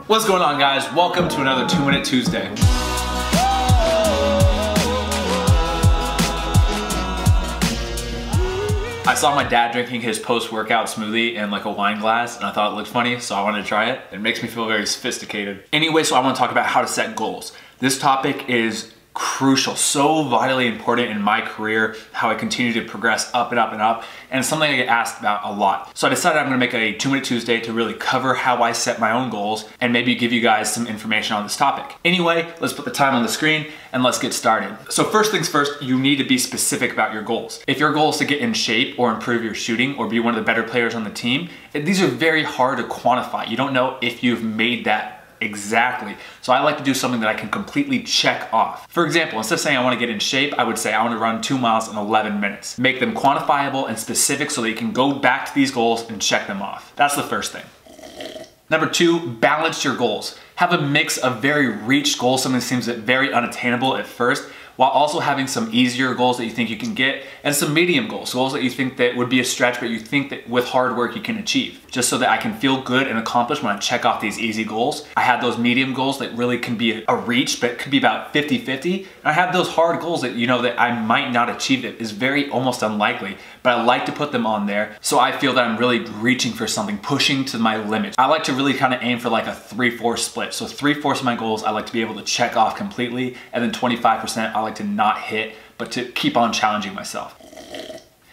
What's going on, guys? Welcome to another 2-Minute Tuesday. I saw my dad drinking his post-workout smoothie in like a wine glass and I thought it looked funny, so I wanted to try it. It makes me feel very sophisticated. Anyway, so I want to talk about how to set goals. This topic is crucial, so vitally important in my career, how I continue to progress up and up and up, and it's something I get asked about a lot. So I decided I'm gonna make a 2-Minute Tuesday to really cover how I set my own goals and maybe give you guys some information on this topic. Anyway, let's put the time on the screen and let's get started. So first things first, you need to be specific about your goals. If your goal is to get in shape or improve your shooting or be one of the better players on the team, these are very hard to quantify. You don't know if you've made that exactly. So I like to do something that I can completely check off. For example, instead of saying I want to get in shape, I would say I want to run 2 miles in 11 minutes. Make them quantifiable and specific so that you can go back to these goals and check them off. That's the first thing. Number 2, balance your goals. Have a mix of very reach goals, something that seems very unattainable at first, while also having some easier goals that you think you can get, and some medium goals, goals that you think that would be a stretch, but you think that with hard work you can achieve. Just so that I can feel good and accomplished when I check off these easy goals. I have those medium goals that really can be a reach, but it could be about 50-50. And I have those hard goals that you know that I might not achieve. It is very almost unlikely, but I like to put them on there so I feel that I'm really reaching for something, pushing to my limit. I like to really kind of aim for like a 3-4 split. So 3/4 of my goals I like to be able to check off completely, and then 25% I like to not hit, but to keep on challenging myself.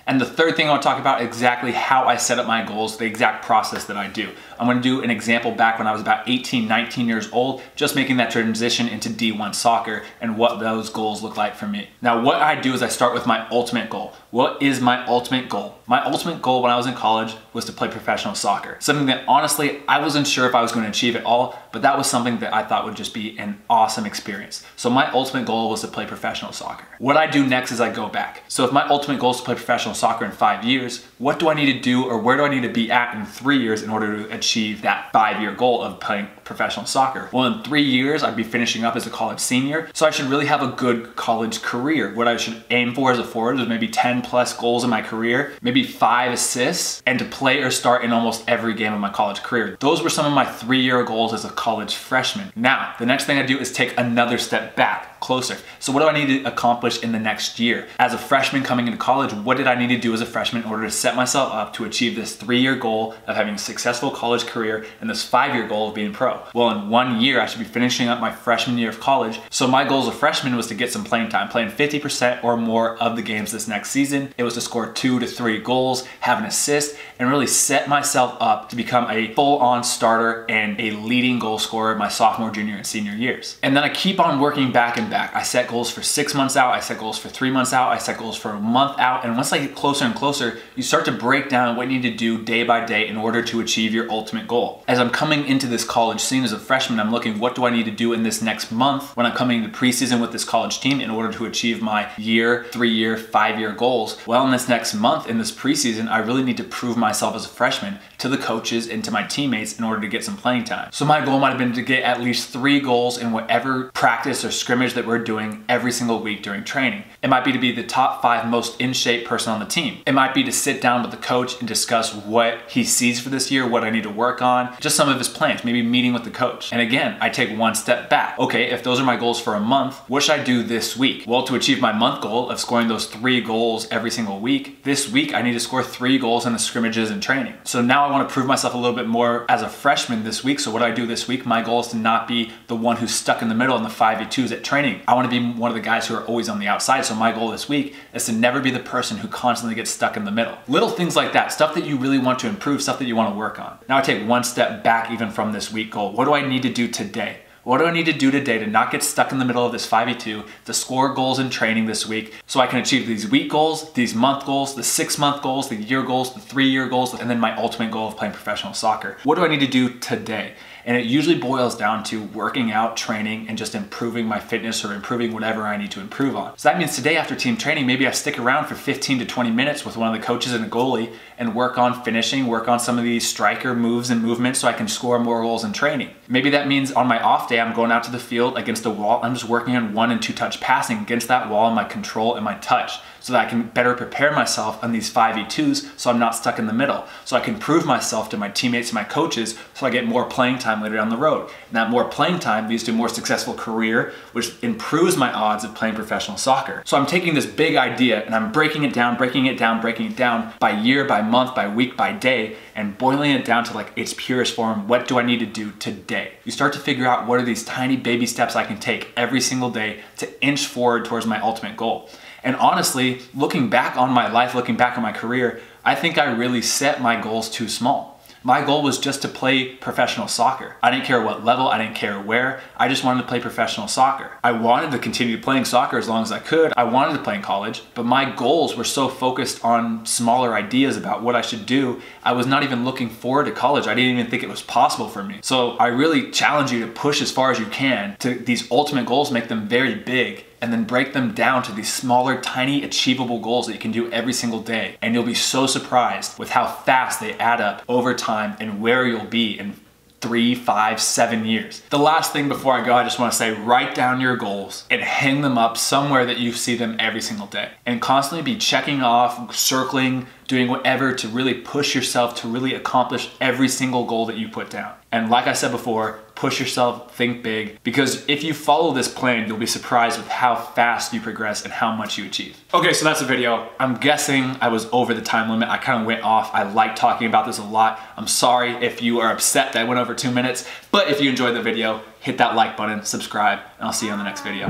And the third thing I want to talk about is exactly how I set up my goals, the exact process that I do. I'm going to do an example back when I was about 18, 19 years old, just making that transition into D1 soccer and what those goals look like for me. Now, what I do is I start with my ultimate goal. What is my ultimate goal? My ultimate goal when I was in college was to play professional soccer. Something that honestly, I wasn't sure if I was going to achieve it all, but that was something that I thought would just be an awesome experience. So my ultimate goal was to play professional soccer. What I do next is I go back. So if my ultimate goal is to play professional soccer in 5 years, what do I need to do, or where do I need to be at in 3 years in order to achieve that 5-year goal of playing professional soccer? Well, in 3 years, I'd be finishing up as a college senior, so I should really have a good college career. What I should aim for as a forward is maybe 10 plus goals in my career, maybe 5 assists, and to play or start in almost every game of my college career. Those were some of my 3-year goals as a college freshman. Now, the next thing I do is take another step back, closer. So what do I need to accomplish in the next year? As a freshman coming into college, what did I need to do as a freshman in order to set myself up to achieve this 3-year goal of having a successful college career and this 5-year goal of being pro? Well, in 1 year, I should be finishing up my freshman year of college. So my goal as a freshman was to get some playing time, playing 50% or more of the games this next season. It was to score 2 to 3 goals, have an assist, and really set myself up to become a full-on starter and a leading goal scorer my sophomore, junior, and senior years. And then I keep on working back and back. I set goals for 6 months out, I set goals for 3 months out, I set goals for a month out, and once I get closer and closer, you start to break down what you need to do day by day in order to achieve your ultimate goal. As I'm coming into this college scene as a freshman, I'm looking, what do I need to do in this next month when I'm coming into preseason with this college team in order to achieve my year, 3-year, 5-year goals? Well, in this next month, in this preseason, I really need to prove myself as a freshman to the coaches and to my teammates in order to get some playing time. So my goal might have been to get at least 3 goals in whatever practice or scrimmage that we're doing every single week during training. It might be to be the top 5 most in shape person on the team. It might be to sit down with the coach and discuss what he sees for this year, what I need to work on, just some of his plans, maybe meeting with the coach. And again, I take 1 step back. Okay, if those are my goals for a month, what should I do this week? Well, to achieve my month goal of scoring those 3 goals every single week, this week I need to score 3 goals in the scrimmages and training. So now I want to prove myself a little bit more as a freshman this week. So what do I do this week? My goal is to not be the one who's stuck in the middle in the 5v2s at training. I want to be one of the guys who are always on the outside. So my goal this week is to never be the person who constantly gets stuck in the middle. Little things like that, stuff that you really want to improve, stuff that you want to work on. Now I take 1 step back even from this week goal. What do I need to do today? What do I need to do today to not get stuck in the middle of this 5v2, to score goals in training this week so I can achieve these week goals, these month goals, the 6-month goals, the year goals, the 3-year goals, and then my ultimate goal of playing professional soccer? What do I need to do today? And it usually boils down to working out, training, and just improving my fitness or improving whatever I need to improve on. So that means today after team training, maybe I stick around for 15 to 20 minutes with one of the coaches and a goalie and work on finishing, work on some of these striker moves and movements so I can score more goals in training. Maybe that means on my off day, I'm going out to the field against the wall. I'm just working on 1 and 2 touch passing against that wall and my control and my touch, so that I can better prepare myself on these 5v2s so I'm not stuck in the middle. So I can prove myself to my teammates and my coaches so I get more playing time later down the road. And that more playing time leads to a more successful career, which improves my odds of playing professional soccer. So I'm taking this big idea and I'm breaking it down, breaking it down, breaking it down by year, by month, by week, by day, and boiling it down to like its purest form. What do I need to do today? You start to figure out what are these tiny baby steps I can take every single day to inch forward towards my ultimate goal. And honestly, looking back on my life, looking back on my career, I think I really set my goals too small. My goal was just to play professional soccer. I didn't care what level, I didn't care where, I just wanted to play professional soccer. I wanted to continue playing soccer as long as I could. I wanted to play in college, but my goals were so focused on smaller ideas about what I should do, I was not even looking forward to college. I didn't even think it was possible for me. So I really challenge you to push as far as you can to these ultimate goals, make them very big, and then break them down to these smaller, tiny, achievable goals that you can do every single day. And you'll be so surprised with how fast they add up over time and where you'll be in 3, 5, 7 years. The last thing before I go, I just want to say, write down your goals and hang them up somewhere that you see them every single day. And constantly be checking off, circling, doing whatever to really push yourself to really accomplish every single goal that you put down. And like I said before, push yourself, think big, because if you follow this plan, you'll be surprised with how fast you progress and how much you achieve. Okay, so that's the video. I'm guessing I was over the time limit. I kind of went off. I like talking about this a lot. I'm sorry if you are upset that I went over 2 minutes, but if you enjoyed the video, hit that like button, subscribe, and I'll see you on the next video.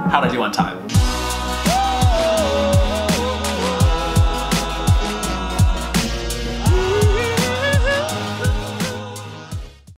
How'd I do on time?